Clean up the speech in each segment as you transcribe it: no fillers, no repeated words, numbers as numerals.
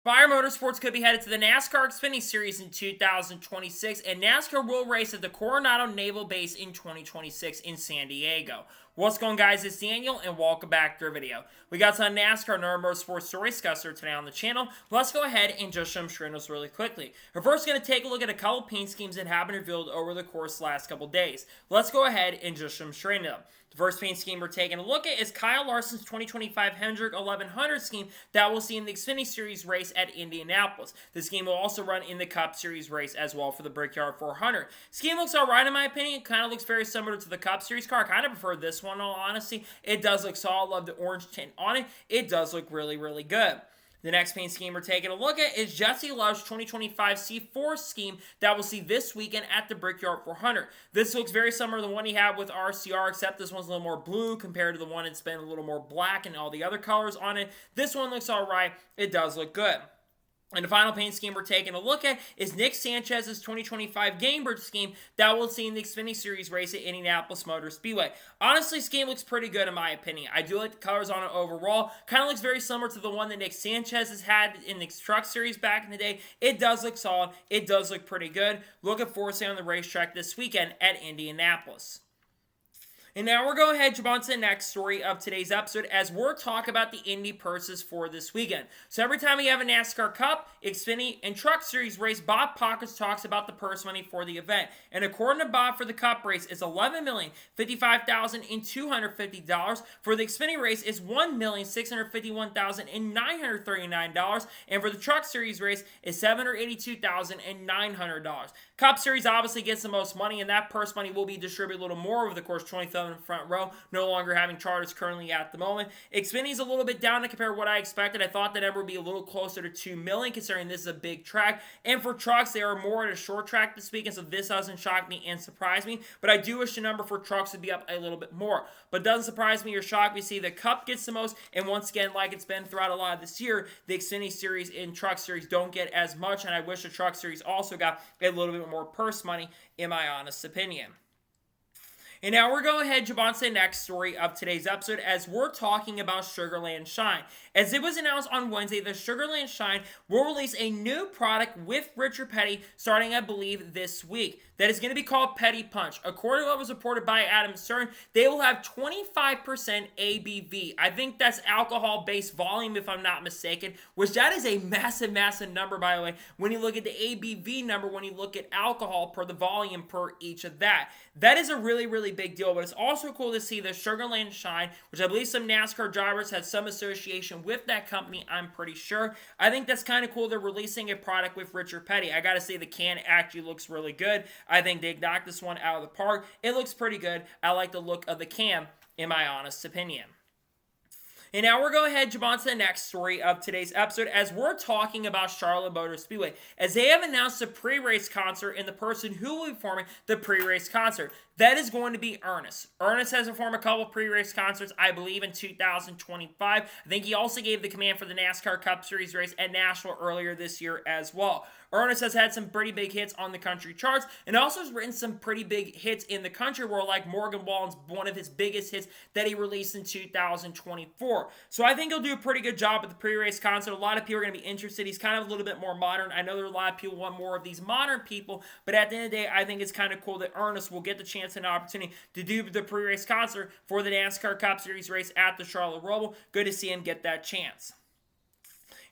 Spire Motorsports could be headed to the NASCAR Xfinity Series in 2026, and NASCAR will race at the Coronado Naval Base in 2026 in San Diego. What's going on, guys? It's Daniel, and welcome back to our video. We got some NASCAR and Motorsports to discuss today on the channel. Let's go ahead and just show them those really quickly. We're first going to take a look at a couple paint schemes that have been revealed over the course of the last couple days. Let's go ahead and just show them. The first paint scheme we're taking a look at is Kyle Larson's 2025 Hendrick 1100 scheme that we'll see in the Xfinity Series race at Indianapolis. This scheme will also run in the Cup Series race as well for the Brickyard 400. Scheme looks alright in my opinion. It kind of looks very similar to the Cup Series car. I kind of prefer this one in all honesty. It does look solid. Love the orange tint on it. It does look really, really good. The next paint scheme we're taking a look at is Jesse Love's 2025 C4 scheme that we'll see this weekend at the Brickyard 400. This looks very similar to the one he had with RCR, except this one's a little more blue compared to the one that's been a little more black and all the other colors on it. This one looks alright. It does look good. And the final paint scheme we're taking a look at is Nick Sanchez's 2025 Gamebird scheme that we'll see in the Xfinity Series race at Indianapolis Motor Speedway. Honestly, this scheme looks pretty good in my opinion. I do like the colors on it overall. Kind of looks very similar to the one that Nick Sanchez has had in the Truck Series back in the day. It does look solid. It does look pretty good. Looking forward to seeing on the racetrack this weekend at Indianapolis. And now we're going to jump on to the next story of today's episode as we're talking about the Indy purses for this weekend. So every time we have a NASCAR Cup, Xfinity, and Truck Series race, Bob Pockets talks about the purse money for the event. And according to Bob, for the Cup race, it's $11,055,250. For the Xfinity race, it's $1,651,939. And for the Truck Series race, it's $782,900. Cup Series obviously gets the most money, and that purse money will be distributed a little more over the course of 27 in the front row, no longer having charters currently at the moment. Xfinity's a little bit down to compare to what I expected. I thought that number would be a little closer to $2 million, considering this is a big track. And for trucks, they are more at a short track this weekend, so this doesn't shock me and surprise me. But I do wish the number for trucks would be up a little bit more. But it doesn't surprise me or shock me. See, the Cup gets the most, and once again, like it's been throughout a lot of this year, the Xfinity Series and Truck Series don't get as much, and I wish the Truck Series also got a little bit more purse money, in my honest opinion. And now we're going to jump on to the next story of today's episode as we're talking about Sugarland Shine. As it was announced on Wednesday, the Sugarland Shine will release a new product with Richard Petty starting, I believe, this week. That is going to be called Petty Punch. According to what was reported by Adam Stern, they will have 25% ABV. I think that's alcohol-based volume, if I'm not mistaken, which that is a massive, massive number, by the way, when you look at the ABV number, when you look at alcohol per the volume per each of that. That is a really, really big deal, but it's also cool to see the Sugarland Shine, which I believe some NASCAR drivers had some association with that company, I'm pretty sure. I think that's kind of cool. They're releasing a product with Richard Petty. I gotta say, the can actually looks really good. I think they knocked this one out of the park. It looks pretty good. I like the look of the can, in my honest opinion. And now we're going to jump on to the next story of today's episode as we're talking about Charlotte Motor Speedway, as they have announced a pre-race concert and the person who will be performing the pre-race concert. That is going to be Ernest. Ernest has performed a couple pre-race concerts, I believe, in 2025. I think he also gave the command for the NASCAR Cup Series race at Nashville earlier this year as well. Ernest has had some pretty big hits on the country charts and also has written some pretty big hits in the country world, like Morgan Wallen's one of his biggest hits that he released in 2024. So I think he'll do a pretty good job at the pre-race concert. A lot of people are going to be interested. He's kind of a little bit more modern. I know there are a lot of people who want more of these modern people, but at the end of the day, I think it's kind of cool that Ernest will get the chance and opportunity to do the pre-race concert for the NASCAR Cup Series race at the Charlotte Roval. Good to see him get that chance.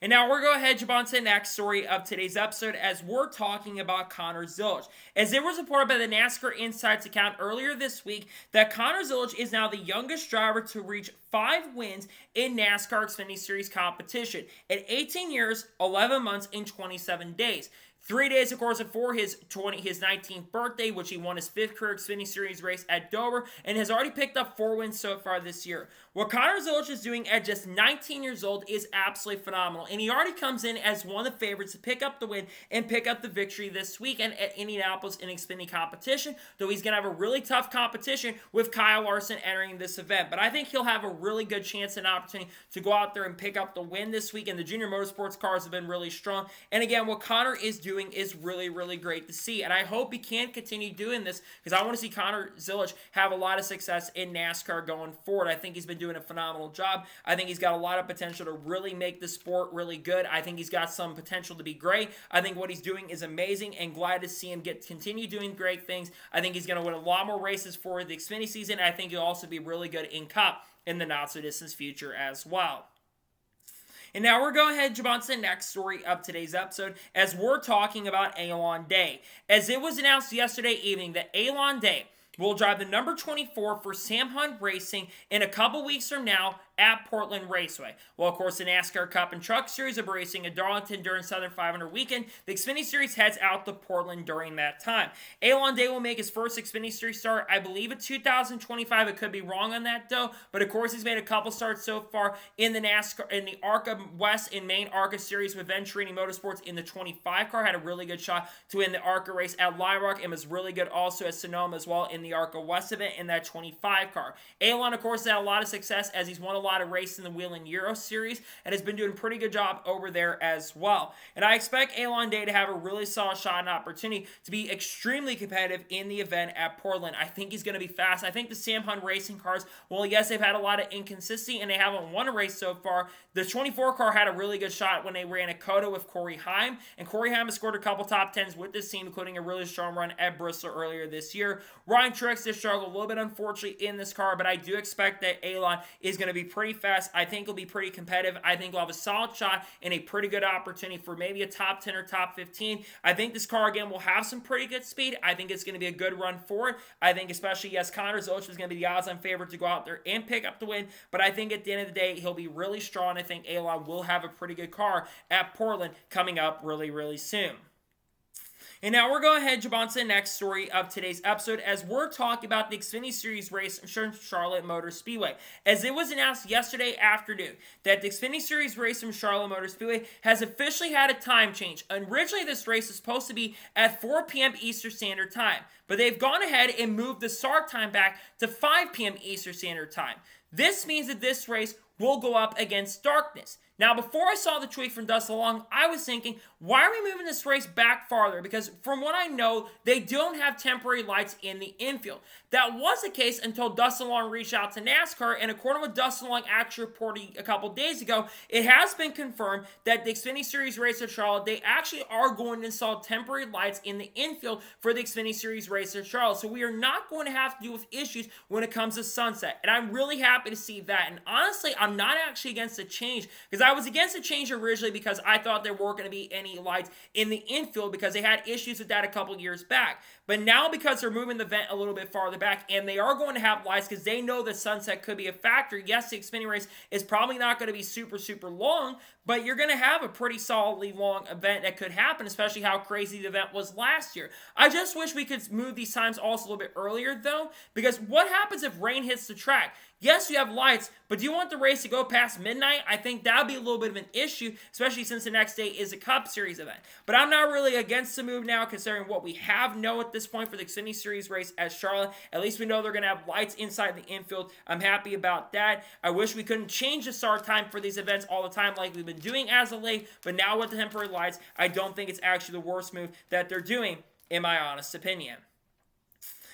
And now we're going to jump on to the next story of today's episode as we're talking about Connor Zilich. As it was reported by the NASCAR Insights account earlier this week that Connor Zilich is now the youngest driver to reach 5 wins in NASCAR Xfinity Series competition at 18 years, 11 months, and 27 days. 3 days, of course, before his 19th birthday, which he won his 5th career Xfinity Series race at Dover, and has already picked up 4 wins so far this year. What Connor Zilich is doing at just 19 years old is absolutely phenomenal, and he already comes in as one of the favorites to pick up the win and pick up the victory this weekend at Indianapolis in Xfinity competition, though he's going to have a really tough competition with Kyle Larson entering this event. But I think he'll have a really good chance and opportunity to go out there and pick up the win this weekend. The junior motorsports cars have been really strong, and again, what Connor is doing doing is really, really great to see. And I hope he can continue doing this because I want to see Connor Zilich have a lot of success in NASCAR going forward. I think he's been doing a phenomenal job. I think he's got a lot of potential to really make the sport really good. I think he's got some potential to be great. I think what he's doing is amazing and glad to see him continue doing great things. I think he's going to win a lot more races for the Xfinity season. I think he'll also be really good in Cup in the not-so-distant future as well. And now we're going ahead and jump on to the next story of today's episode as we're talking about Alon Day. As it was announced yesterday evening that Alon Day will drive the number 24 for Sam Hunt Racing in a couple weeks from now at Portland Raceway. Well, of course, the NASCAR Cup and Truck Series will be racing at Darlington during Southern 500 weekend. The Xfinity Series heads out to Portland during that time. Alon Day will make his first Xfinity Series start, I believe, in 2025. It could be wrong on that, though. But, of course, he's made a couple starts so far in the NASCAR, in the ARCA West and Main ARCA Series with Venturini Motorsports in the 25 car. Had a really good shot to win the ARCA race at Lime Rock and was really good also at Sonoma as well in the ARCA West event in that 25 car. Alon, of course, had a lot of success as he's won a lot of races in the Whelen Euro Series and has been doing a pretty good job over there as well. And I expect Alon Day to have a really solid shot and opportunity to be extremely competitive in the event at Portland. I think he's going to be fast. I think the Sam Hunt Racing cars, well, yes, they've had a lot of inconsistency and they haven't won a race so far. The 24 car had a really good shot when they ran at COTA with Corey Heim, and Corey Heim has scored a couple top 10s with this team, including a really strong run at Bristol earlier this year. Ryan Truex did struggle a little bit, unfortunately, in this car, but I do expect that Alon is going to be pretty fast. I think he'll be pretty competitive. I think he'll have a solid shot and a pretty good opportunity for maybe a top 10 or top 15. I think this car, again, will have some pretty good speed. I think it's going to be a good run for it. I think especially, yes, Connor Zilich is going to be the odds-on favorite to go out there and pick up the win, but I think at the end of the day, he'll be really strong. I think Alon will have a pretty good car at Portland coming up really, really soon. And now we're going ahead and jump on to the next story of today's episode as we're talking about the Xfinity Series race from Charlotte Motor Speedway. As it was announced yesterday afternoon that the Xfinity Series race from Charlotte Motor Speedway has officially had a time change. Originally, this race was supposed to be at 4 p.m. Eastern Standard Time, but they've gone ahead and moved the start time back to 5 p.m. Eastern Standard Time. This means that this race will go up against darkness. Now, before I saw the tweet from Dustin Long, I was thinking, why are we moving this race back farther? Because from what I know, they don't have temporary lights in the infield. That was the case until Dustin Long reached out to NASCAR, and according to what Dustin Long actually reported a couple days ago, it has been confirmed that the Xfinity Series race at Charlotte, they actually are going to install temporary lights in the infield for the Xfinity Series race at Charlotte. So we are not going to have to deal with issues when it comes to sunset. And I'm really happy to see that. And honestly, I'm not actually against the change, because I was against the change originally because I thought there weren't going to be any lights in the infield because they had issues with that a couple years back. But now, because they're moving the vent a little bit farther back and they are going to have lights because they know that sunset could be a factor. Yes, the Xfinity race is probably not going to be super, super long, but you're going to have a pretty solidly long event that could happen, especially how crazy the event was last year. I just wish we could move these times also a little bit earlier, though, because what happens if rain hits the track? Yes, you have lights, but do you want the race to go past midnight? I think that would be a little bit of an issue, especially since the next day is a Cup Series event. But I'm not really against the move now, considering what we have know at this point for the Xfinity Series race at Charlotte. At least we know they're going to have lights inside the infield. I'm happy about that. I wish we couldn't change the start time for these events all the time like we've been doing as of late, but now with the temporary lights, I don't think it's actually the worst move that they're doing, in my honest opinion.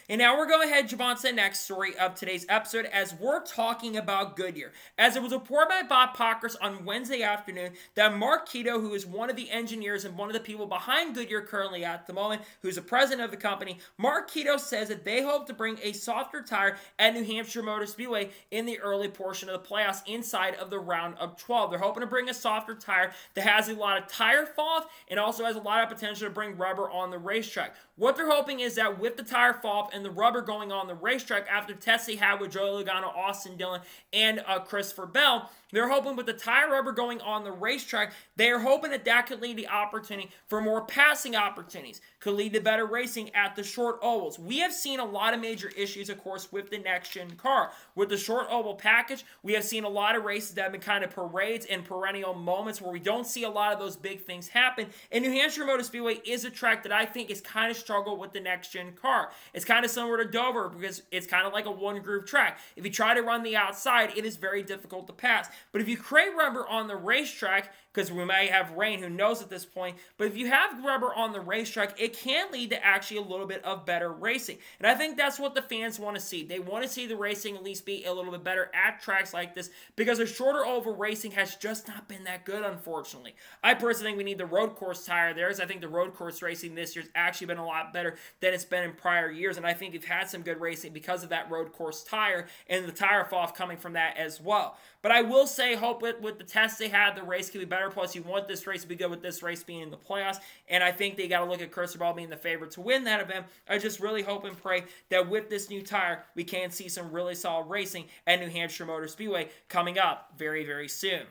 And now we're going ahead and jump on to the next story of today's episode as we're talking about Goodyear. As it was reported by Bob Pockers on Wednesday afternoon that Mark Keto, who is one of the engineers and one of the people behind Goodyear currently at the moment, who's the president of the company, Mark Keto says that they hope to bring a softer tire at New Hampshire Motor Speedway in the early portion of the playoffs inside of the round of 12. They're hoping to bring a softer tire that has a lot of tire fall off and also has a lot of potential to bring rubber on the racetrack. What they're hoping is that with the tire fall off and the rubber going on the racetrack after tests they had with Joey Logano, Austin Dillon, and Christopher Bell, they're hoping with the tire rubber going on the racetrack, they're hoping that that could lead the opportunity for more passing opportunities, could lead to better racing at the short ovals. We have seen a lot of major issues, of course, with the next-gen car. With the short oval package, we have seen a lot of races that have been kind of parades and perennial moments where we don't see a lot of those big things happen. And New Hampshire Motor Speedway is a track that I think is kind of struggle with the next-gen car. It's kind of similar to Dover because it's kind of like a one-groove track. If you try to run the outside, it is very difficult to pass. But if you create rubber on the racetrack, because we might have rain, who knows at this point. But if you have rubber on the racetrack, it can lead to actually a little bit of better racing. And I think that's what the fans want to see. They want to see the racing at least be a little bit better at tracks like this, because a shorter oval racing has just not been that good, unfortunately. I personally think we need the road course tire there, as I think the road course racing this year's actually been a lot better than it's been in prior years, and I think we've had some good racing because of that road course tire and the tire fall off coming from that as well. But I will say, hope with the tests they had, the race could be better. Plus, you want this race to be good with this race being in the playoffs. And I think they got to look at Crystal Ball being the favorite to win that event. I just really hope and pray that with this new tire, we can see some really solid racing at New Hampshire Motor Speedway coming up very, very soon.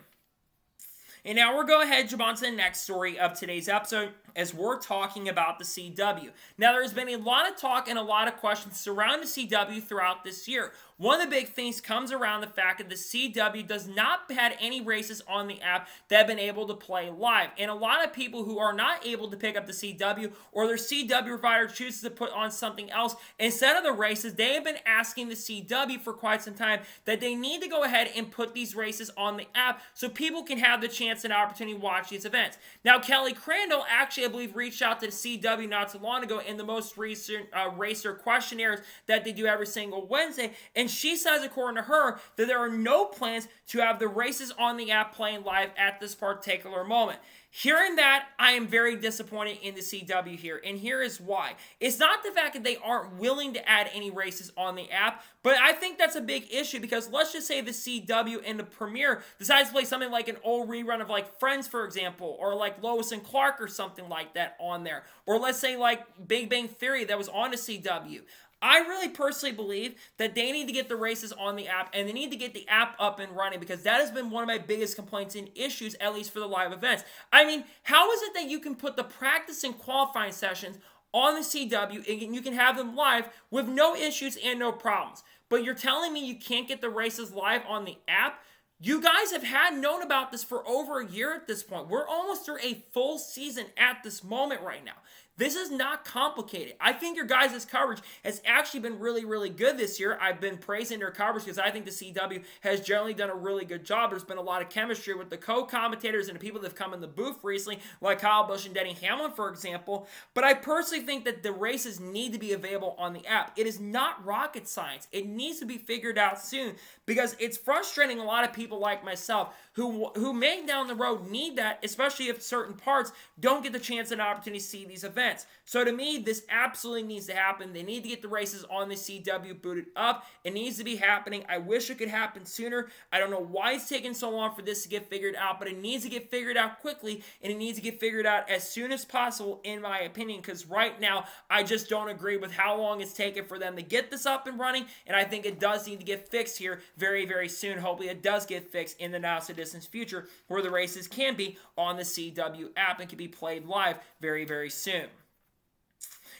And now we're going ahead and jump on to the next story of today's episode, as we're talking about the CW. Now, there's been a lot of talk and a lot of questions surrounding the CW throughout this year. One of the big things comes around the fact that the CW does not have any races on the app that have been able to play live. And a lot of people who are not able to pick up the CW, or their CW provider chooses to put on something else instead of the races, they have been asking the CW for quite some time that they need to go ahead and put these races on the app so people can have the chance and opportunity to watch these events. Now, Kelly Crandall actually, I believe, reached out to the CW not too long ago in the most recent racer questionnaires that they do every single Wednesday, and she says, according to her, that there are no plans to have the races on the app playing live at this particular moment. Hearing that, I am very disappointed in the CW here, and here is why. It's not the fact that they aren't willing to add any races on the app, but I think that's a big issue, because let's just say the CW and the Premier decides to play something like an old rerun of like Friends, for example, or like Lois and Clark or something like that on there. Or let's say like Big Bang Theory that was on the CW. I really personally believe that they need to get the races on the app, and they need to get the app up and running, because that has been one of my biggest complaints and issues, at least for the live events. I mean, how is it that you can put the practice and qualifying sessions on the CW and you can have them live with no issues and no problems? But you're telling me you can't get the races live on the app? You guys have known about this for over a year at this point. We're almost through a full season at this moment right now. This is not complicated. I think your guys' coverage has actually been really, really good this year. I've been praising their coverage because I think the CW has generally done a really good job. There's been a lot of chemistry with the co-commentators and the people that have come in the booth recently, like Kyle Busch and Denny Hamlin, for example. But I personally think that the races need to be available on the app. It is not rocket science. It needs to be figured out soon, because it's frustrating a lot of people like myself who may down the road need that, especially if certain parts don't get the chance and opportunity to see these events. So to me, this absolutely needs to happen. They need to get the races on the CW booted up. It needs to be happening. I wish it could happen sooner. I don't know why it's taking so long for this to get figured out, but it needs to get figured out quickly, and it needs to get figured out as soon as possible, in my opinion, because right now, I just don't agree with how long it's taken for them to get this up and running, and I think it does need to get fixed here very, very soon. Hopefully it does get fixed in the not-so-distant future, where the races can be on the CW app and can be played live very, very soon.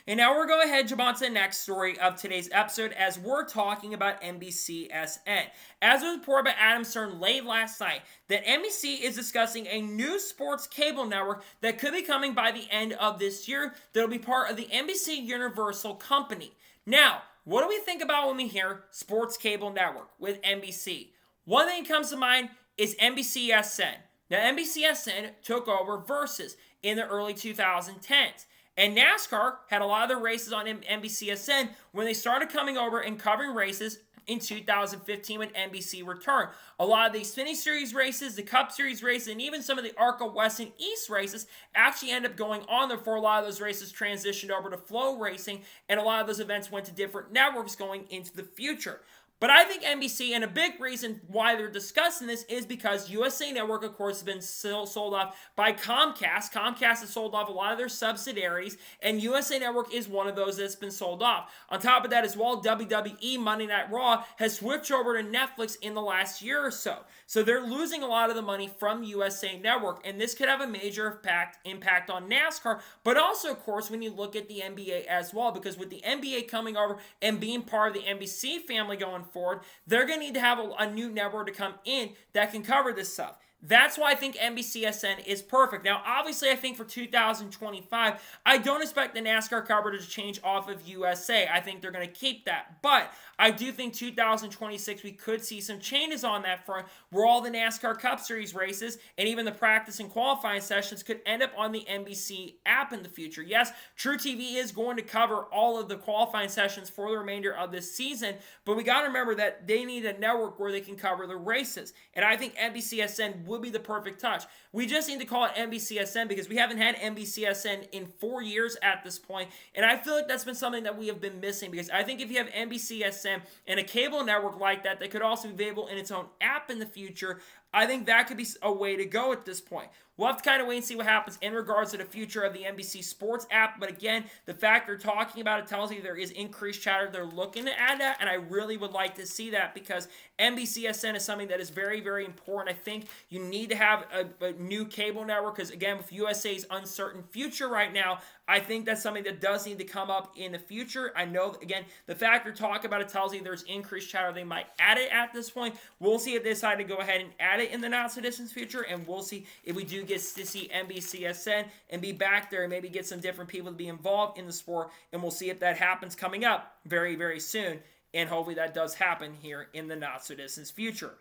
And now we're going ahead and jump on to the next story of today's episode, as we're talking about NBCSN. As was reported by Adam Stern late last night, that NBC is discussing a new sports cable network that could be coming by the end of this year that'll be part of the NBC Universal company. Now, what do we think about when we hear sports cable network with NBC? One thing that comes to mind is NBCSN. Now, NBCSN took over Versus in the early 2010s. And NASCAR had a lot of their races on NBCSN when they started coming over and covering races in 2015 when NBC returned. A lot of the Xfinity Series races, the Cup Series races, and even some of the ARCA West and East races actually ended up going on there, for a lot of those races transitioned over to Flow Racing, and a lot of those events went to different networks going into the future. But I think NBC, and a big reason why they're discussing this, is because USA Network, of course, has been sold off by Comcast. Comcast has sold off a lot of their subsidiaries, and USA Network is one of those that's been sold off. On top of that as well, WWE Monday Night Raw has switched over to Netflix in the last year or so. So they're losing a lot of the money from USA Network, and this could have a major impact on NASCAR, but also, of course, when you look at the NBA as well, because with the NBA coming over and being part of the NBC family going forward, they're going to need to have a new network to come in that can cover this stuff. That's why I think NBCSN is perfect. Now, obviously, I think for 2025, I don't expect the NASCAR coverage to change off of USA. I think they're going to keep that. But I do think 2026, we could see some changes on that front where all the NASCAR Cup Series races and even the practice and qualifying sessions could end up on the NBC app in the future. Yes, True TV is going to cover all of the qualifying sessions for the remainder of this season, but we got to remember that they need a network where they can cover the races. And I think NBCSN would be the perfect touch. We just need to call it NBCSN because we haven't had NBCSN in 4 years at this point, and I feel like that's been something that we have been missing because I think if you have NBCSN and a cable network like that that could also be available in its own app in the future, I think that could be a way to go at this point. We'll have to kind of wait and see what happens in regards to the future of the NBC Sports app. But again, the fact they're talking about it tells you there is increased chatter. They're looking to add that, and I really would like to see that because NBCSN is something that is very, very important. I think you need to have a new cable network because, again, with USA's uncertain future right now, I think that's something that does need to come up in the future. I know, again, the fact they're talking about it tells you there's increased chatter. They might add it at this point. We'll see if they decide to go ahead and add it in the not-so-distant future, and we'll see if we do get to see NBCSN and be back there and maybe get some different people to be involved in the sport, and we'll see if that happens coming up very, very soon, and hopefully that does happen here in the not-so-distant future.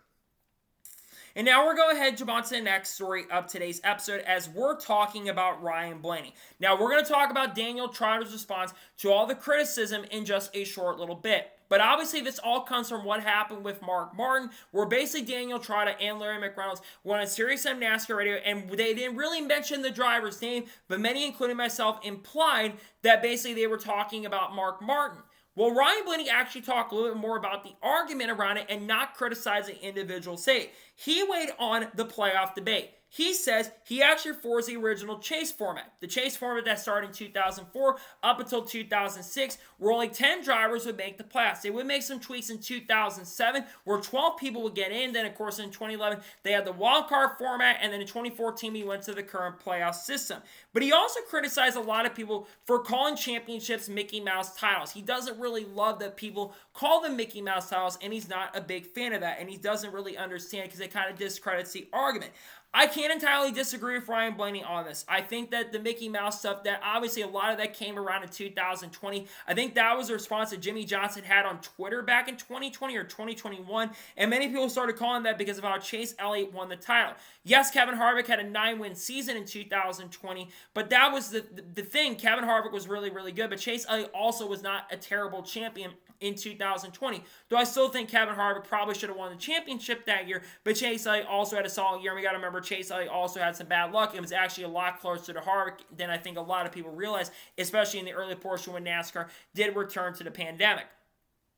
And now we're going to head on to the next story of today's episode as we're talking about Ryan Blaney. Now, we're going to talk about Daniel Trotter's response to all the criticism in just a short little bit. But obviously, this all comes from what happened with Mark Martin, where basically Daniel Trotter and Larry McReynolds went on SiriusXM NASCAR Radio, and they didn't really mention the driver's name, but many, including myself, implied that basically they were talking about Mark Martin. Well, Ryan Blaney actually talked a little bit more about the argument around it and not criticizing individuals. Say, he weighed on the playoff debate. He says he actually prefers the original chase format. The chase format that started in 2004 up until 2006, where only 10 drivers would make the playoffs. They would make some tweaks in 2007, where 12 people would get in. Then, of course, in 2011, they had the wild card format. And then in 2014, we went to the current playoff system. But he also criticized a lot of people for calling championships Mickey Mouse titles. He doesn't really love that people call them Mickey Mouse titles, and he's not a big fan of that. And he doesn't really understand because it kind of discredits the argument. I can't entirely disagree with Ryan Blaney on this. I think that the Mickey Mouse stuff, that obviously a lot of that came around in 2020. I think that was a response that Jimmy Johnson had on Twitter back in 2020 or 2021. And many people started calling that because of how Chase Elliott won the title. Yes, Kevin Harvick had a 9-win season in 2020, but that was the thing. Kevin Harvick was really, really good, but Chase Elliott also was not a terrible champion in 2020. Though I still think Kevin Harvick probably should have won the championship that year, but Chase Elliott also had a solid year. And we got to remember Chase Elliott also had some bad luck. It was actually a lot closer to Harvick than I think a lot of people realize, especially in the early portion when NASCAR did return to the pandemic.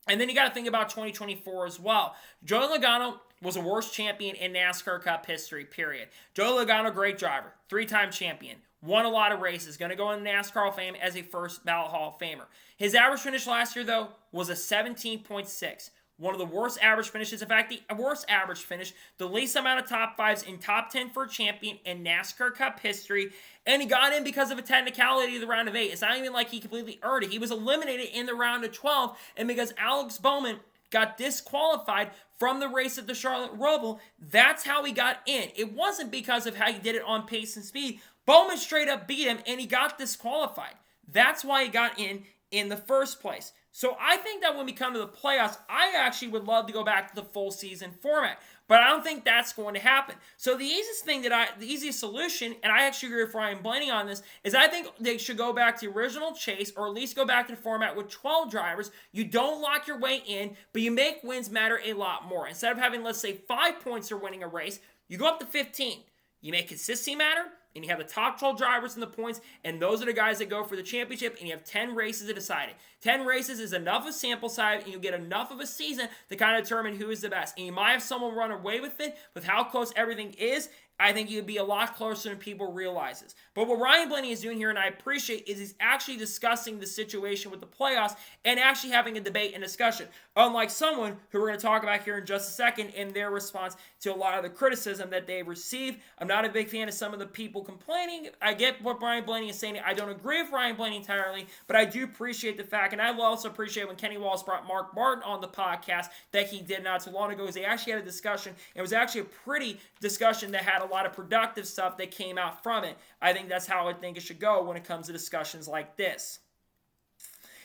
And then you got to think about 2024 as well. Joey Logano was a worst champion in NASCAR Cup history, period. Joey Logano, great driver, 3-time champion, won a lot of races, going to go in the NASCAR Hall of Fame as a first ballot Hall of Famer. His average finish last year, though, was a 17.6. One of the worst average finishes. In fact, the worst average finish, the least amount of top 5s in top 10 for a champion in NASCAR Cup history. And he got in because of a technicality of the round of 8. It's not even like he completely earned it. He was eliminated in the round of 12. And because Alex Bowman got disqualified from the race at the Charlotte Roval, that's how he got in. It wasn't because of how he did it on pace and speed. Bowman straight up beat him, and he got disqualified. That's why he got in the first place. So I think that when we come to the playoffs, I actually would love to go back to the full season format. But I don't think that's going to happen. So the easiest solution, and I actually agree with Ryan Blaney on this, is I think they should go back to the original chase, or at least go back to the format with 12 drivers. You don't lock your way in, but you make wins matter a lot more. Instead of having, let's say, 5 points for winning a race, you go up to 15. You make consistency matter, and you have the top 12 drivers in the points, and those are the guys that go for the championship, and you have 10 races to decide it. 10 races is enough of a sample size, and you get enough of a season to kind of determine who is the best. And you might have someone run away with it, with how close everything is. I think you'd be a lot closer than people realizes. But what Ryan Blaney is doing here, and I appreciate, is he's actually discussing the situation with the playoffs and actually having a debate and discussion. Unlike someone who we're going to talk about here in just a second in their response to a lot of the criticism that they've received. I'm not a big fan of some of the people complaining. I get what Ryan Blaney is saying. I don't agree with Ryan Blaney entirely, but I do appreciate the fact, and I will also appreciate when Kenny Wallace brought Mark Martin on the podcast that he did not too long ago, because they actually had a discussion. It was actually a pretty discussion that had a a lot of productive stuff that came out from it. I think that's how I think it should go when it comes to discussions like this.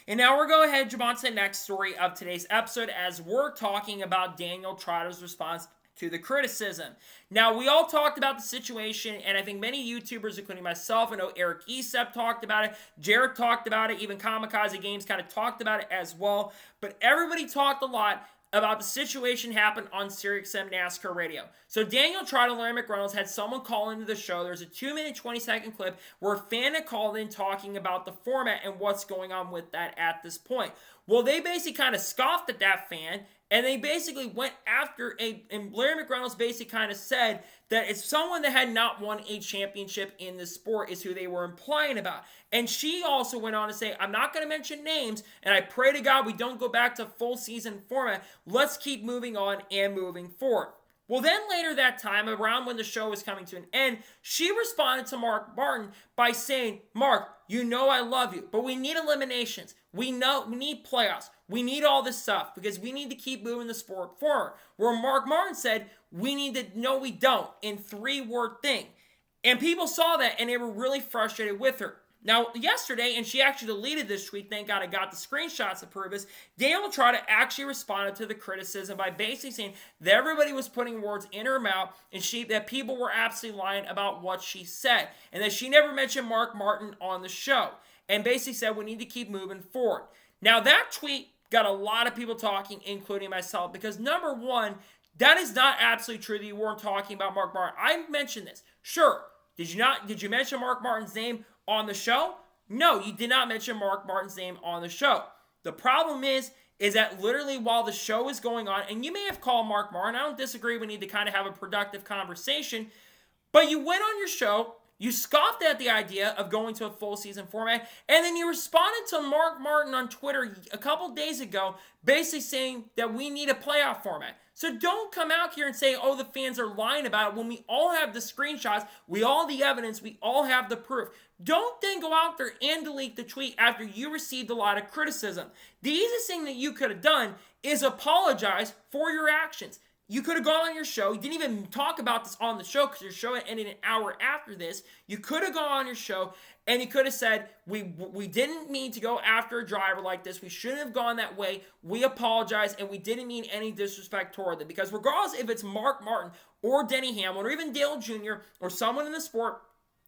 And now we're going to go ahead and jump on to the next story of today's episode as we're talking about Daniel Trotter's response to the criticism. Now, we all talked about the situation, and I think many YouTubers, including myself, I know Eric Esep talked about it, Jared talked about it, even Kamikaze Games kind of talked about it as well, but everybody talked a lot about the situation happened on SiriusXM NASCAR Radio. So Daniel Trotter and Larry McReynolds had someone call into the show. There's a 2-minute, 20-second clip where a fan had called in talking about the format and what's going on with that at this point. Well, they basically kind of scoffed at that fan, and they basically went after and Larry McReynolds basically kind of said that it's someone that had not won a championship in the sport is who they were implying about. And she also went on to say, I'm not going to mention names, and I pray to God we don't go back to full season format. Let's keep moving on and moving forward. Well, then later that time, around when the show was coming to an end, she responded to Mark Martin by saying, Mark, you know I love you, but we need eliminations. We need playoffs. We need all this stuff because we need to keep moving the sport forward. Where Mark Martin said, we need to, no we don't, in 3-word thing. And people saw that and they were really frustrated with her. Now, yesterday, and she actually deleted this tweet, thank God I got the screenshots to prove this, Daniel Trotter actually responded to the criticism by basically saying that everybody was putting words in her mouth and that people were absolutely lying about what she said, and that she never mentioned Mark Martin on the show, and basically said we need to keep moving forward. Now, that tweet got a lot of people talking, including myself, because number one, that is not absolutely true that you weren't talking about Mark Martin. I mentioned this. Sure. Did you mention Mark Martin's name on the show? No, you did not mention Mark Martin's name on the show. The problem is that literally while the show is going on, and you may have called Mark Martin, I don't disagree, we need to kind of have a productive conversation, but you went on your show, you scoffed at the idea of going to a full season format, and then you responded to Mark Martin on Twitter a couple days ago, basically saying that we need a playoff format. So don't come out here and say, oh, the fans are lying about it when we all have the screenshots, we all the evidence, we all have the proof. Don't then go out there and delete the tweet after you received a lot of criticism. The easiest thing that you could have done is apologize for your actions. You could have gone on your show. You didn't even talk about this on the show because your show ended an hour after this. You could have gone on your show and you could have said, we didn't mean to go after a driver like this. We shouldn't have gone that way. We apologize and we didn't mean any disrespect toward them. Because regardless if it's Mark Martin or Denny Hamlin or even Dale Jr. or someone in the sport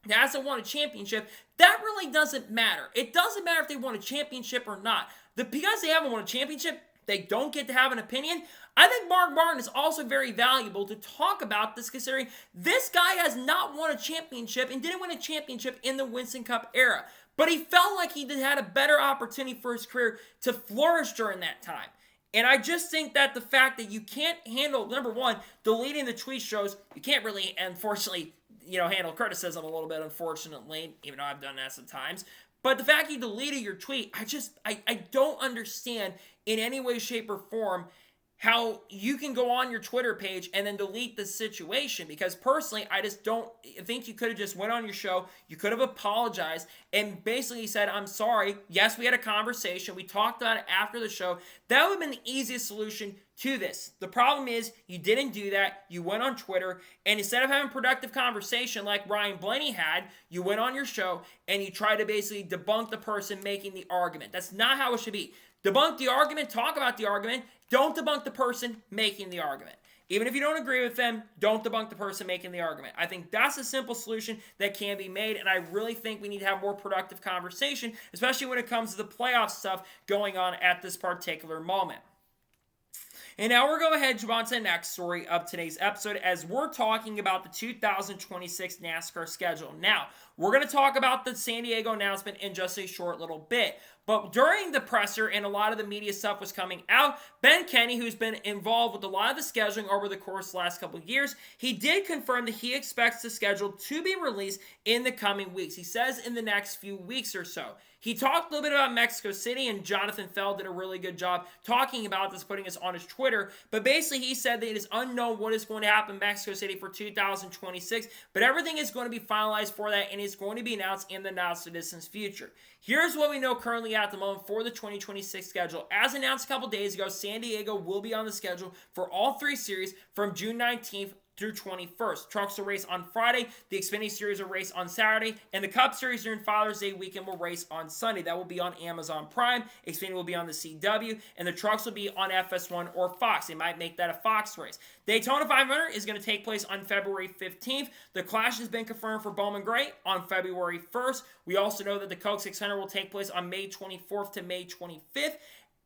that hasn't won a championship, that really doesn't matter. It doesn't matter if they won a championship or not. Because they haven't won a championship, they don't get to have an opinion. I think Mark Martin is also very valuable to talk about this, considering this guy has not won a championship and didn't win a championship in the Winston Cup era. But he felt like he had a better opportunity for his career to flourish during that time. And I just think that the fact that you can't handle, number one, deleting the tweet shows you can't really, unfortunately, handle criticism a little bit, unfortunately, even though I've done that sometimes. But the fact you deleted your tweet, I don't understand in any way, shape, or form how you can go on your Twitter page and then delete the situation. Because personally, I just don't think you could have just went on your show. You could have apologized and basically said, I'm sorry. Yes, we had a conversation. We talked about it after the show. That would have been the easiest solution to this. The problem is you didn't do that. You went on Twitter, and instead of having a productive conversation like Ryan Blaney had, you went on your show and you tried to basically debunk the person making the argument. That's not how it should be. Debunk the argument, talk about the argument. Don't debunk the person making the argument. Even if you don't agree with them, don't debunk the person making the argument. I think that's a simple solution that can be made, and I really think we need to have more productive conversation, especially when it comes to the playoff stuff going on at this particular moment. And now we're going to head on to the next story of today's episode as we're talking about the 2026 NASCAR schedule. Now, we're going to talk about the San Diego announcement in just a short little bit. But during the presser and a lot of the media stuff was coming out, Ben Kenney, who's been involved with a lot of the scheduling over the course of the last couple of years, he did confirm that he expects the schedule to be released in the coming weeks. He says in the next few weeks or so. He talked a little bit about Mexico City, and Jonathan Feld did a really good job talking about this, putting this on his Twitter. But basically, he said that it is unknown what is going to happen in Mexico City for 2026, but everything is going to be finalized for that, and it's going to be announced in the not-so-distant future. Here's what we know currently at the moment for the 2026 schedule. As announced a couple days ago, San Diego will be on the schedule for all three series from June 19th through 21st. Trucks will race on Friday, the Xfinity Series will race on Saturday, and the Cup Series during Father's Day weekend will race on Sunday. That will be on Amazon Prime, Xfinity will be on the CW, and the trucks will be on FS1 or Fox. They might make that a Fox race. Daytona 500 is going to take place on February 15th. The Clash has been confirmed for Bowman Gray on February 1st. We also know that the Coke 600 will take place on May 24th to May 25th.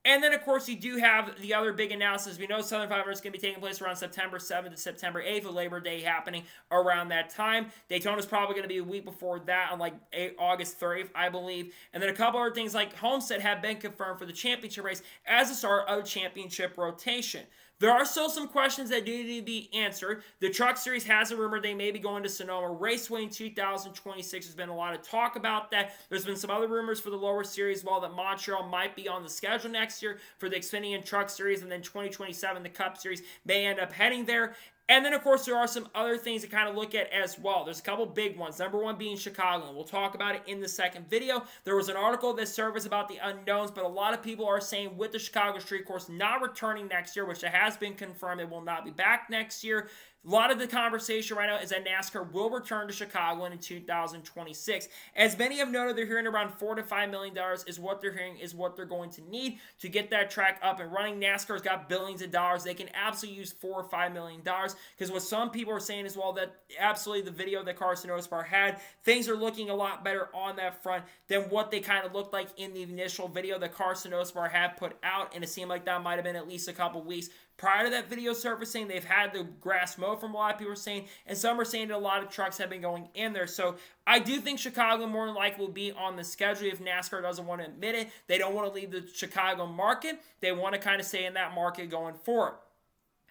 And then, of course, you do have the other big announcements. We know Southern 500 is going to be taking place around September 7th to September 8th, with Labor Day happening around that time. Daytona is probably going to be a week before that, on like August 30th, I believe. And then a couple other things like Homestead have been confirmed for the championship race as the start of championship rotation. There are still some questions that do need to be answered. The Truck Series has a rumor they may be going to Sonoma Raceway in 2026. There's been a lot of talk about that. There's been some other rumors for the lower series, well, that Montreal might be on the schedule next year for the Xfinity and Truck Series, and then 2027, the Cup Series may end up heading there. And then, of course, there are some other things to kind of look at as well. There's a couple big ones. Number one being Chicago, and we'll talk about it in the second video. There was an article that surfaced about the unknowns, but a lot of people are saying with the Chicago Street Course not returning next year, which it has been confirmed it will not be back next year. A lot of the conversation right now is that NASCAR will return to Chicago in 2026. As many have noted, they're hearing around $4 to $5 million is what they're hearing is what they're going to need to get that track up and running. NASCAR's got billions of dollars. They can absolutely use $4 or $5 million, because what some people are saying as well, that absolutely the video that Carson Nospar had, things are looking a lot better on that front than what they kind of looked like in the initial video that Carson Nospar had put out, and it seemed like that might have been at least a couple weeks prior to that video surfacing. They've had the grass mowed, from a lot of people are saying, and some are saying that a lot of trucks have been going in there. So I do think Chicago more than likely will be on the schedule if NASCAR doesn't want to admit it. They don't want to leave the Chicago market. They want to kind of stay in that market going forward.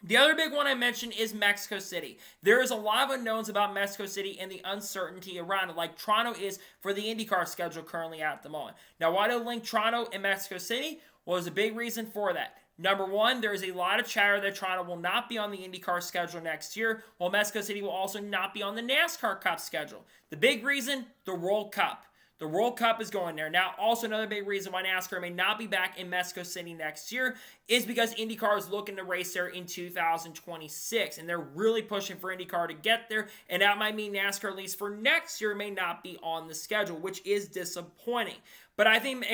The other big one I mentioned is Mexico City. There is a lot of unknowns about Mexico City and the uncertainty around it, like Toronto is for the IndyCar schedule currently at the moment. Now, why do I link Toronto and Mexico City? Well, there's a big reason for that. Number one, there is a lot of chatter that Toronto will not be on the IndyCar schedule next year, while Mexico City will also not be on the NASCAR Cup schedule. The big reason, the World Cup. The World Cup is going there. Now, also another big reason why NASCAR may not be back in Mexico City next year is because IndyCar is looking to race there in 2026, and they're really pushing for IndyCar to get there, and that might mean NASCAR, at least for next year, may not be on the schedule, which is disappointing. But I think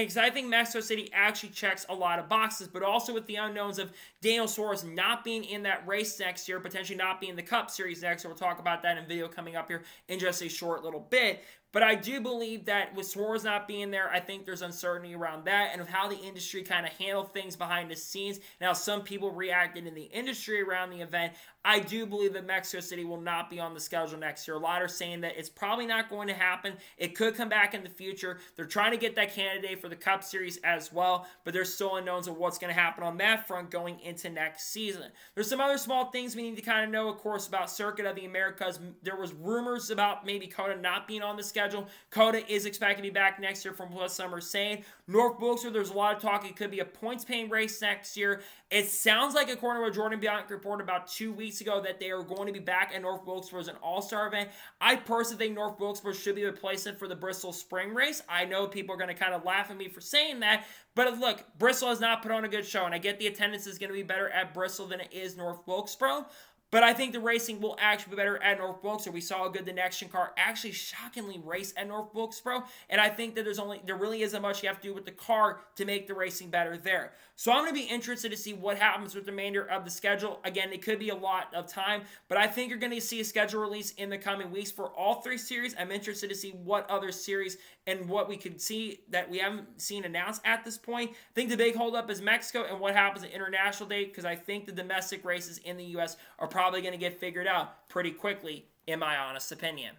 Mexico City actually checks a lot of boxes, but also with the unknowns of Daniel Suarez not being in that race next year, potentially not being in the Cup Series next year. We'll talk about that in a video coming up here in just a short little bit. But I do believe that with Suarez not being there, I think there's uncertainty around that, and of how the industry kind of handled things behind the scenes, and how some people reacted in the industry around the event. I do believe that Mexico City will not be on the schedule next year. A lot are saying that it's probably not going to happen. It could come back in the future. They're trying to get that candidate for the Cup Series as well, but there's still unknowns of what's going to happen on that front going into next season. There's some other small things we need to kind of know, of course, about Circuit of the Americas. There was rumors about maybe COTA not being on the schedule. COTA is expected to be back next year from what some are saying. North Wilkesboro, there's a lot of talk it could be a points-paying race next year. It sounds like, according to what Jordan Bianchi reported about 2 weeks ago, that they are going to be back at North Wilkesboro as an all-star event. I personally think North Wilkesboro should be the replacement for the Bristol Spring Race. I know people are going to kind of laugh at me for saying that, but look, Bristol has not put on a good show, and I get the attendance is going to be better at Bristol than it is North Wilkesboro. But I think the racing will actually be better at North Wilkesboro. We saw how good the Next Gen car actually shockingly race at North Wilkesboro. And I think that there really isn't much you have to do with the car to make the racing better there. So I'm going to be interested to see what happens with the remainder of the schedule. Again, it could be a lot of time, but I think you're going to see a schedule release in the coming weeks for all three series. I'm interested to see what other series and what we could see that we haven't seen announced at this point. I think the big holdup is Mexico and what happens at International Day, because I think the domestic races in the U.S. are probably going to get figured out pretty quickly, in my honest opinion.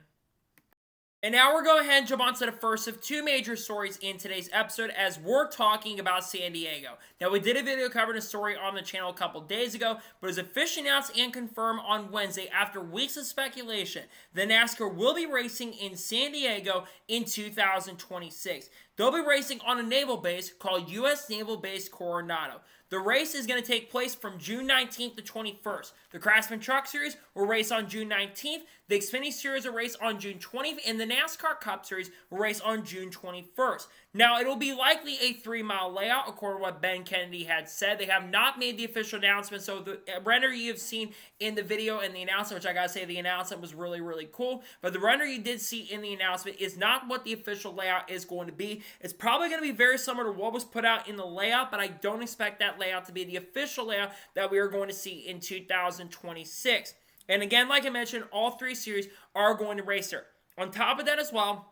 And now we're going ahead and jump on to the first of two major stories in today's episode, as we're talking about San Diego. Now, we did a video covering a story on the channel a couple days ago, but it was officially announced and confirmed on Wednesday after weeks of speculation that NASCAR will be racing in San Diego in 2026. They'll be racing on a naval base called U.S. Naval Base Coronado. The race is going to take place from June 19th to 21st. The Craftsman Truck Series will race on June 19th. The Xfinity Series will race on June 20th. And the NASCAR Cup Series will race on June 21st. Now, it'll be likely a 3-mile layout, according to what Ben Kennedy had said. They have not made the official announcement, so the render you have seen in the video and the announcement, which I gotta say the announcement was really, really cool, but the render you did see in the announcement is not what the official layout is going to be. It's probably going to be very similar to what was put out in the layout, but I don't expect that layout to be the official layout that we are going to see in 2026. And again, like I mentioned, all 3 series are going to race there. On top of that as well,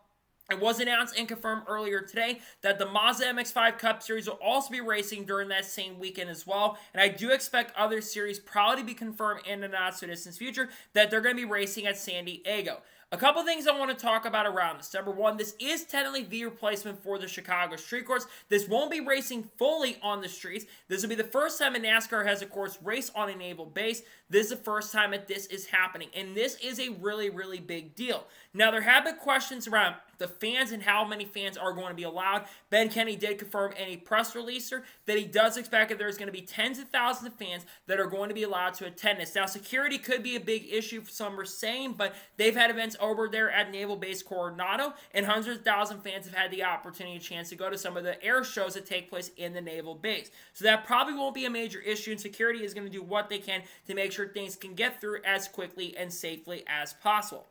it was announced and confirmed earlier today that the Mazda MX-5 Cup Series will also be racing during that same weekend as well. And I do expect other series probably to be confirmed in the not-so-distant future that they're going to be racing at San Diego. A couple things I want to talk about around this. Number one, this is technically the replacement for the Chicago Street Course. This won't be racing fully on the streets. This will be the first time a NASCAR has, of course, raced on a naval base. This is the first time that this is happening. And this is a really, really big deal. Now, there have been questions around the fans and how many fans are going to be allowed. Ben Kennedy did confirm in a press releaser that he does expect that there's going to be tens of thousands of fans that are going to be allowed to attend this. Now, security could be a big issue, some are saying, but they've had events over there at Naval Base Coronado, and hundreds of thousands of fans have had the opportunity and chance to go to some of the air shows that take place in the naval base. So that probably won't be a major issue, and security is going to do what they can to make sure things can get through as quickly and safely as possible.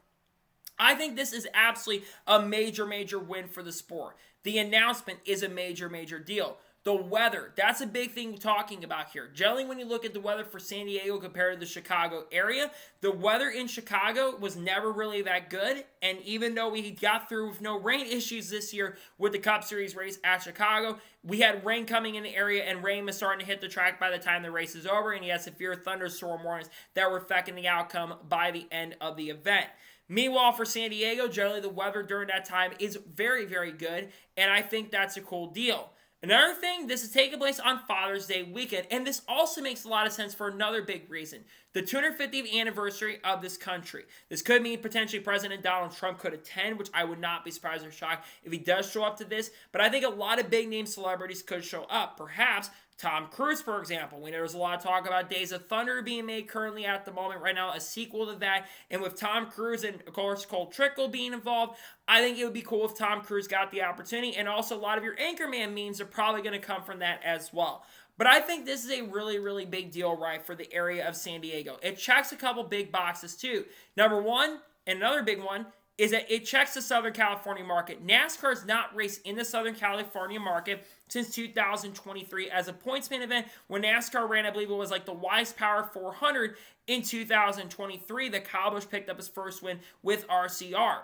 I think this is absolutely a major, major win for the sport. The announcement is a major, major deal. The weather, that's a big thing we're talking about here. Generally, when you look at the weather for San Diego compared to the Chicago area, the weather in Chicago was never really that good. And even though we got through with no rain issues this year with the Cup Series race at Chicago, we had rain coming in the area, and rain was starting to hit the track by the time the race is over. And you had severe thunderstorm warnings that were affecting the outcome by the end of the event. Meanwhile, for San Diego, generally the weather during that time is very, very good, and I think that's a cool deal. Another thing, this is taking place on Father's Day weekend, and this also makes a lot of sense for another big reason. The 250th anniversary of this country. This could mean potentially President Donald Trump could attend, which I would not be surprised or shocked if he does show up to this, but I think a lot of big-name celebrities could show up. Perhaps Tom Cruise, for example. We know there's a lot of talk about Days of Thunder being made currently at the moment right now, a sequel to that. And with Tom Cruise and, of course, Cole Trickle being involved, I think it would be cool if Tom Cruise got the opportunity. And also, a lot of your Anchorman memes are probably going to come from that as well. But I think this is a really, really big deal, right, for the area of San Diego. It checks a couple big boxes, too. Number one, and another big one, is that it checks the Southern California market. NASCAR has not raced in the Southern California market since 2023 as a pointsman event when NASCAR ran, I believe it was like the Wise Power 400 in 2023 that Kyle Busch picked up his first win with RCR.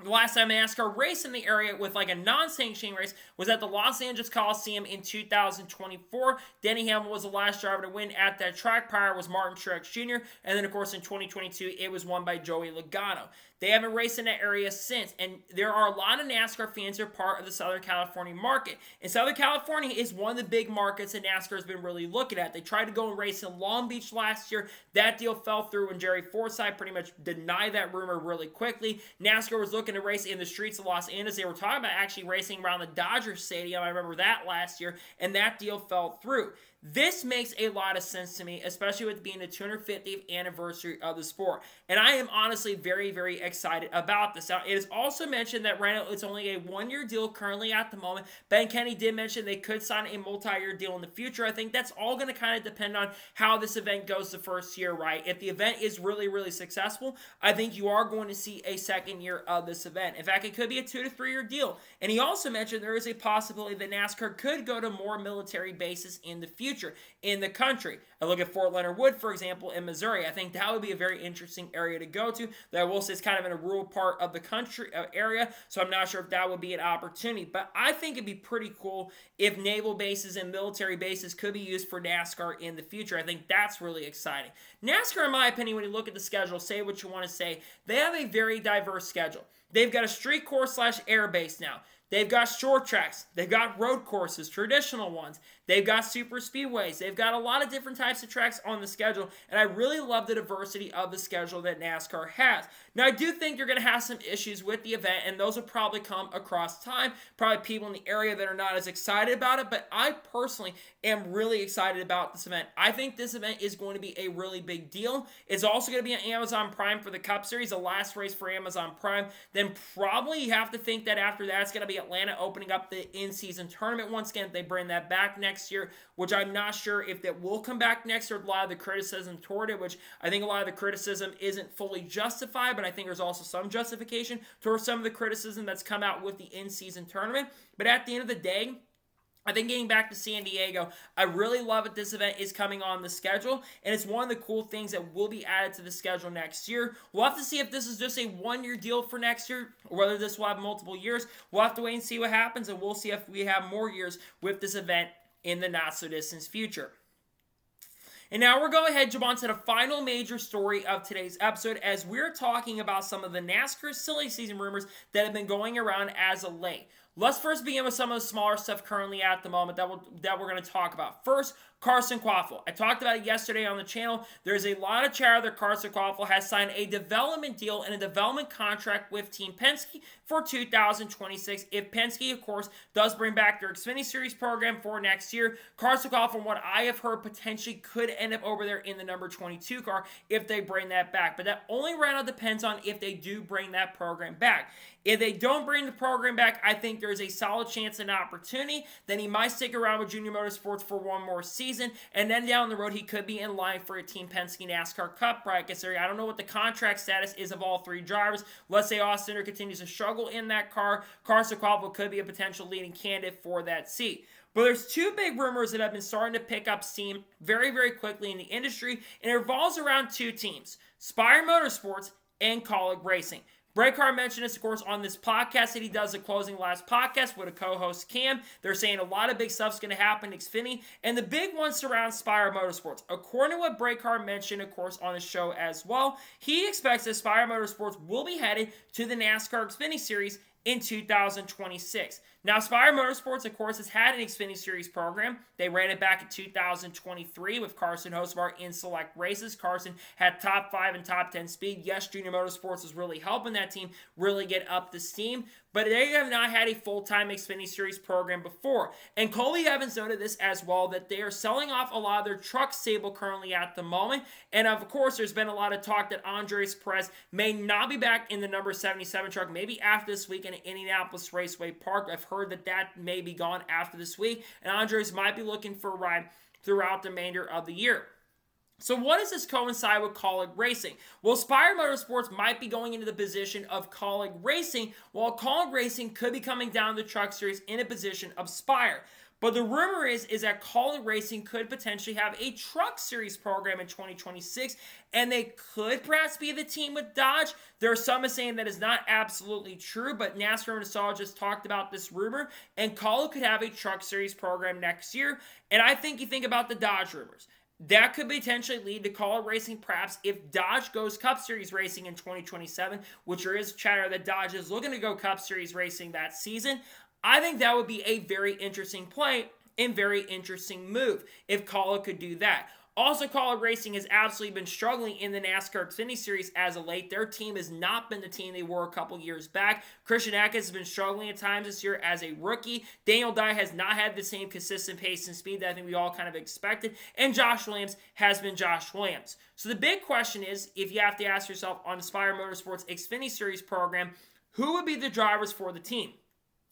The last time NASCAR raced in the area with like a non-sanctioning race was at the Los Angeles Coliseum in 2024. Denny Hamlin was the last driver to win at that track. Prior was Martin Truex Jr. And then, of course, in 2022, it was won by Joey Logano. They haven't raced in that area since, and there are a lot of NASCAR fans who are part of the Southern California market. And Southern California is one of the big markets that NASCAR has been really looking at. They tried to go and race in Long Beach last year. That deal fell through when Jerry Forsythe pretty much denied that rumor really quickly. NASCAR was looking to race in the streets of Los Angeles. They were talking about actually racing around the Dodger Stadium. I remember that last year, and that deal fell through. This makes a lot of sense to me, especially with being the 250th anniversary of the sport. And I am honestly very, very excited about this. Now, it is also mentioned that right now it's only a one-year deal currently at the moment. Ben Kennedy did mention they could sign a multi-year deal in the future. I think that's all going to kind of depend on how this event goes the first year, right? If the event is really, really successful, I think you are going to see a second year of this event. In fact, it could be a 2 to 3 year deal. And he also mentioned there is a possibility that NASCAR could go to more military bases in the future in the country. I look at Fort Leonard Wood, for example, in Missouri. I think that would be a very interesting area to go to. That I will say is kind of in a rural part of the country area, so I'm not sure if that would be an opportunity. But I think it'd be pretty cool if naval bases and military bases could be used for NASCAR in the future. I think that's really exciting. NASCAR, in my opinion, when you look at the schedule, say what you want to say, they have a very diverse schedule. They've got a street course / air base now. They've got short tracks. They've got road courses, traditional ones. They've got super speedways. They've got a lot of different types of tracks on the schedule, and I really love the diversity of the schedule that NASCAR has. Now, I do think you're going to have some issues with the event, and those will probably come across time. Probably people in the area that are not as excited about it, but I personally am really excited about this event. I think this event is going to be a really big deal. It's also going to be on Amazon Prime for the Cup Series, the last race for Amazon Prime. Then probably you have to think that after that, it's going to be Atlanta opening up the in-season tournament once again if they bring that back next year, which I'm not sure if that will come back next year. A lot of the criticism toward it, which I think a lot of the criticism isn't fully justified, but I think there's also some justification towards some of the criticism that's come out with the in-season tournament. But at the end of the day, I think getting back to San Diego, I really love that this event is coming on the schedule, and it's one of the cool things that will be added to the schedule next year. We'll have to see if this is just a one-year deal for next year, or whether this will have multiple years. We'll have to wait and see what happens, and we'll see if we have more years with this event in the not-so-distant future. And now we're going ahead and jump on to the final major story of today's episode, as we're talking about some of the NASCAR silly season rumors that have been going around as of late. Let's first begin with some of the smaller stuff currently at the moment that we're going to talk about. First, Carson Quaffle. I talked about it yesterday on the channel. There's a lot of chatter that Carson Quaffle has signed a development deal and a development contract with Team Penske for 2026. If Penske, of course, does bring back their Xfinity Series program for next year, Carson Quaffle, from what I have heard, potentially could end up over there in the number 22 car if they bring that back. But that only right now depends on if they do bring that program back. If they don't bring the program back, I think there's a solid chance and opportunity. Then he might stick around with Junior Motorsports for one more season, and then down the road, he could be in line for a Team Penske NASCAR Cup bracket. So I don't know what the contract status is of all three drivers. Let's say Austin continues to struggle in that car. Carson Quaffle could be a potential leading candidate for that seat. But there's two big rumors that have been starting to pick up steam very, very quickly in the industry, and it revolves around two teams, Spire Motorsports and Kaulig Racing. Breakart mentioned this, of course, on this podcast that he does the closing last podcast with a co-host, Cam. They're saying a lot of big stuff's going to happen in Xfinity, and the big one surrounds Spire Motorsports. According to what Breakart mentioned, of course, on his show as well, he expects that Spire Motorsports will be headed to the NASCAR Xfinity Series in 2026. Now, Spire Motorsports, of course, has had an Xfinity Series program. They ran it back in 2023 with Carson Hocevar in select races. Carson had top 5 and top 10 speed. Yes, Junior Motorsports was really helping that team really get up to steam, but they have not had a full-time Xfinity Series program before. And Colby Evans noted this as well, that they are selling off a lot of their truck stable currently at the moment. And of course, there's been a lot of talk that Andres Perez may not be back in the number 77 truck, maybe after this week in Indianapolis Raceway Park. I've heard that may be gone after this week, and Andres might be looking for a ride throughout the remainder of the year. So what does this coincide with Kaulig Racing? Well, Spire Motorsports might be going into the position of Kaulig Racing, while Kaulig Racing could be coming down the Truck Series in a position of Spire. But the rumor is that Kaulig Racing could potentially have a Truck Series program in 2026, and they could perhaps be the team with Dodge. There are some saying that is not absolutely true, but NASCAR just talked about this rumor, and Kaulig could have a Truck Series program next year. And I think you think about the Dodge rumors. That could potentially lead to Kaulig Racing, perhaps if Dodge goes Cup Series racing in 2027, which there is chatter that Dodge is looking to go Cup Series racing that season. I think that would be a very interesting play and very interesting move if Kaulig could do that. Also, Kaulig Racing has absolutely been struggling in the NASCAR Xfinity Series as of late. Their team has not been the team they were a couple years back. Christian Eckes has been struggling at times this year as a rookie. Daniel Dye has not had the same consistent pace and speed that I think we all kind of expected. And Josh Williams has been Josh Williams. So the big question is, if you have to ask yourself on the Spire Motorsports Xfinity Series program, who would be the drivers for the team?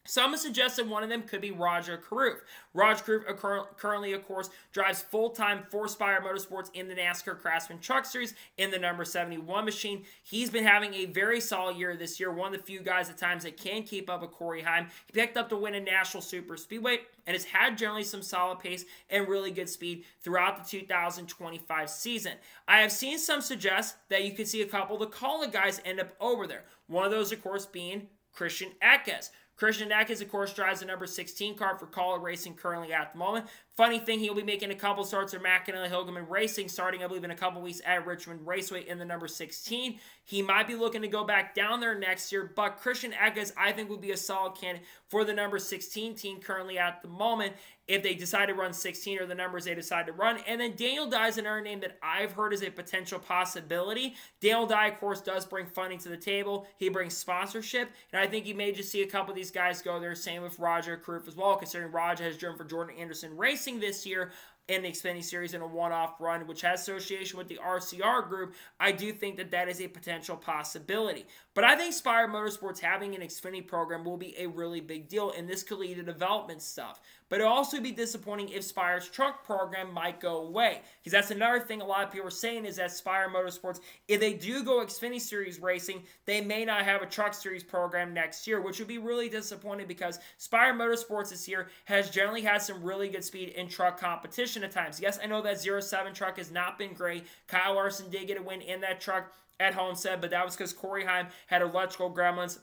Some have suggested one of them could be Roger Carruth. Roger Carruth currently, of course, drives full-time for Spire Motorsports in the NASCAR Craftsman Truck Series in the number 71 machine. He's been having a very solid year this year, one of the few guys at times that can keep up with Corey Heim. He picked up the win in National Super Speedway and has had generally some solid pace and really good speed throughout the 2025 season. I have seen some suggest that you could see a couple of the Kaulig guys end up over there. One of those, of course, being Christian Eckes. Christian Eckes, of course, drives the number 16 car for Kaulig Racing currently at the moment. Funny thing, he'll be making a couple starts for McAnally Hilgeman Racing, starting, I believe, in a couple weeks at Richmond Raceway in the number 16. He might be looking to go back down there next year, but Christian Eckes, I think, would be a solid candidate for the number 16 team currently at the moment if they decide to run 16 or the numbers they decide to run. And then Daniel Dye is another name that I've heard is a potential possibility. Daniel Dye, of course, does bring funding to the table. He brings sponsorship, and I think you may just see a couple of these guys go there. Same with Raja Karuf as well, considering Raja has driven for Jordan Anderson Racing this year in the Xfinity Series in a one-off run, which has association with the RCR group. I do think that that is a potential possibility. But I think Spire Motorsports having an Xfinity program will be a really big deal, and this could lead to development stuff. But it'll also be disappointing if Spire's truck program might go away. Because that's another thing a lot of people are saying is that Spire Motorsports, if they do go Xfinity Series racing, they may not have a truck series program next year, which would be really disappointing because Spire Motorsports this year has generally had some really good speed in truck competition at times. Yes, I know that 07 truck has not been great. Kyle Larson did get a win in that truck at Homestead, but that was because Corey Heim had electrical gremlins.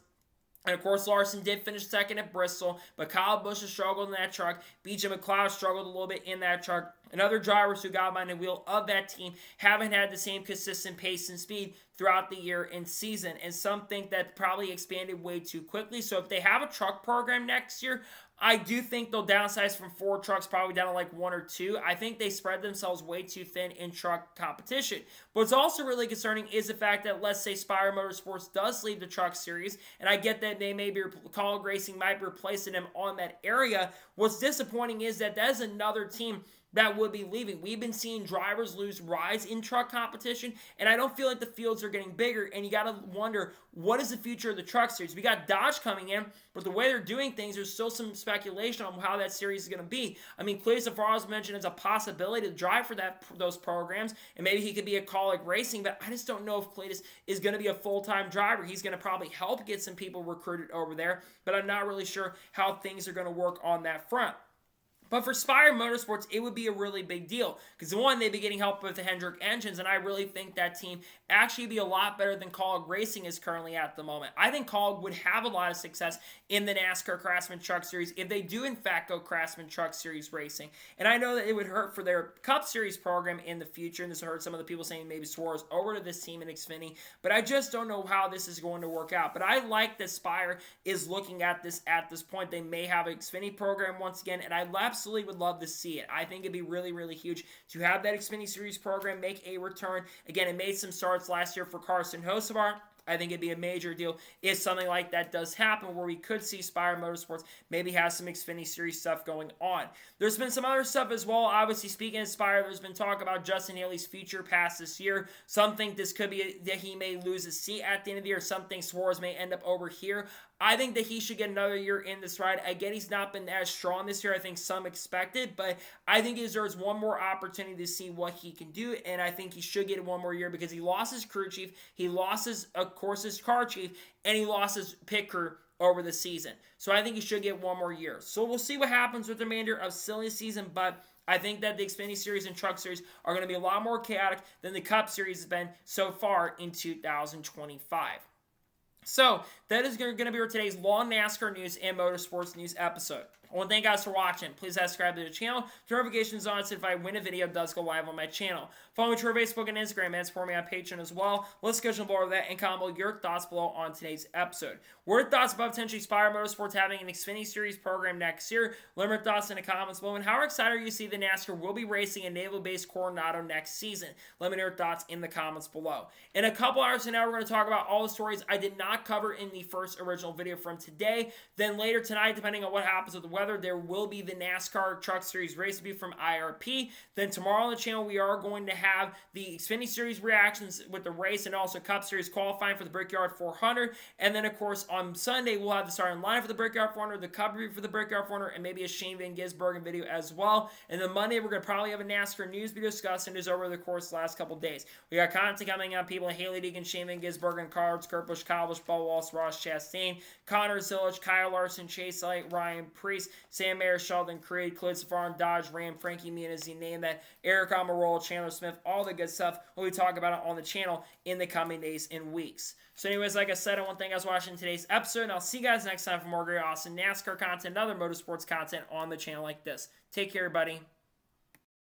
And, of course, Larson did finish second at Bristol, but Kyle Busch has struggled in that truck. BJ McLeod struggled a little bit in that truck. And other drivers who got behind the wheel of that team haven't had the same consistent pace and speed throughout the year and season. And some think that probably expanded way too quickly. So if they have a truck program next year, I do think they'll downsize from 4 trucks probably down to like 1 or 2. I think they spread themselves way too thin in truck competition. What's also really concerning is the fact that, let's say Spire Motorsports does leave the truck series, and I get that they may be, Kaulig Racing might be replacing them on that area. What's disappointing is that is another team that would be leaving. We've been seeing drivers lose rides in truck competition, and I don't feel like the fields are getting bigger, and you got to wonder, what is the future of the truck series? We got Dodge coming in, but the way they're doing things, there's still some speculation on how that series is going to be. I mean, Cletus Zafarro's mentioned as a possibility to drive for those programs, and maybe he could be a Kaulig Racing, but I just don't know if Cletus is going to be a full-time driver. He's going to probably help get some people recruited over there, but I'm not really sure how things are going to work on that front. But for Spire Motorsports, it would be a really big deal. Because one, they'd be getting help with the Hendrick engines, and I really think that team actually be a lot better than Kaulig Racing is currently at the moment. I think Kaulig would have a lot of success in the NASCAR Craftsman Truck Series if they do in fact go Craftsman Truck Series racing. And I know that it would hurt for their Cup Series program in the future, and this would hurt some of the people saying maybe Suarez over to this team in Xfinity, but I just don't know how this is going to work out. But I like that Spire is looking at this point. They may have an Xfinity program once again, and I absolutely would love to see it. I think it'd be really, really huge to have that Xfinity Series program make a return. Again, it made some starts last year for Carson Hocevar. I think it'd be a major deal if something like that does happen, where we could see Spire Motorsports maybe have some Xfinity Series stuff going on. There's been some other stuff as well. Obviously, speaking of Spire, there's been talk about Justin Haley's future past this year. Some think this could be that he may lose his seat at the end of the year. Some think Suarez may end up over here. I think that he should get another year in this ride. Again, he's not been as strong this year. I think some expected, but I think he deserves one more opportunity to see what he can do, and I think he should get one more year because he lost his crew chief, he lost his, of course, his car chief, and he lost his pit crew over the season. So I think he should get one more year. So we'll see what happens with the remainder of silly season, but I think that the Xfinity Series and Truck Series are going to be a lot more chaotic than the Cup Series has been so far in 2025. So, that is going to be today's long NASCAR news and motorsports news episode. I want to thank you guys for watching. Please subscribe to the channel. Turn notifications on so if I win a video, it does go live on my channel. Follow me on Facebook and Instagram and support me on Patreon as well. Let's schedule more of that and comment your thoughts below on today's episode. What are your thoughts about potentially Spire Motorsports having an Xfinity Series program next year? Let me know your thoughts in the comments below. And how excited are you to see the NASCAR will be racing a naval-based Coronado next season? Let me know your thoughts in the comments below. In a couple hours from now, we're going to talk about all the stories I did not cover in the first original video from today. Then later tonight, depending on what happens with the weather, there will be the NASCAR Truck Series race review from IRP. Then tomorrow on the channel, we are going to have the Xfinity Series reactions with the race and also Cup Series qualifying for the Brickyard 400. And then, of course, on Sunday, we'll have the starting line for the Brickyard 400, the Cup review for the Brickyard 400, and maybe a Shane Van Gisbergen video as well. And then Monday, we're going to probably have a NASCAR news video discussing news over the course of the last couple days. We got content coming on people like Haley Deegan, Shane Van Gisbergen, Carlos Kurt Busch, Kyle Busch, Paul Walsh, Ross Chastain, Connor Zilich, Kyle Larson, Chase Elliott, Ryan Preece, Sam Mayer, Sheldon Creed, Cloyd Safar, Dodge, Ram, Frankie Muniz, you name that, Eric Almirola, Chandler Smith, all the good stuff. We'll be talking about it on the channel in the coming days and weeks. So anyways, like I said, I want to thank you guys for watching today's episode, and I'll see you guys next time for more great, awesome NASCAR content and other motorsports content on the channel like this. Take care, everybody.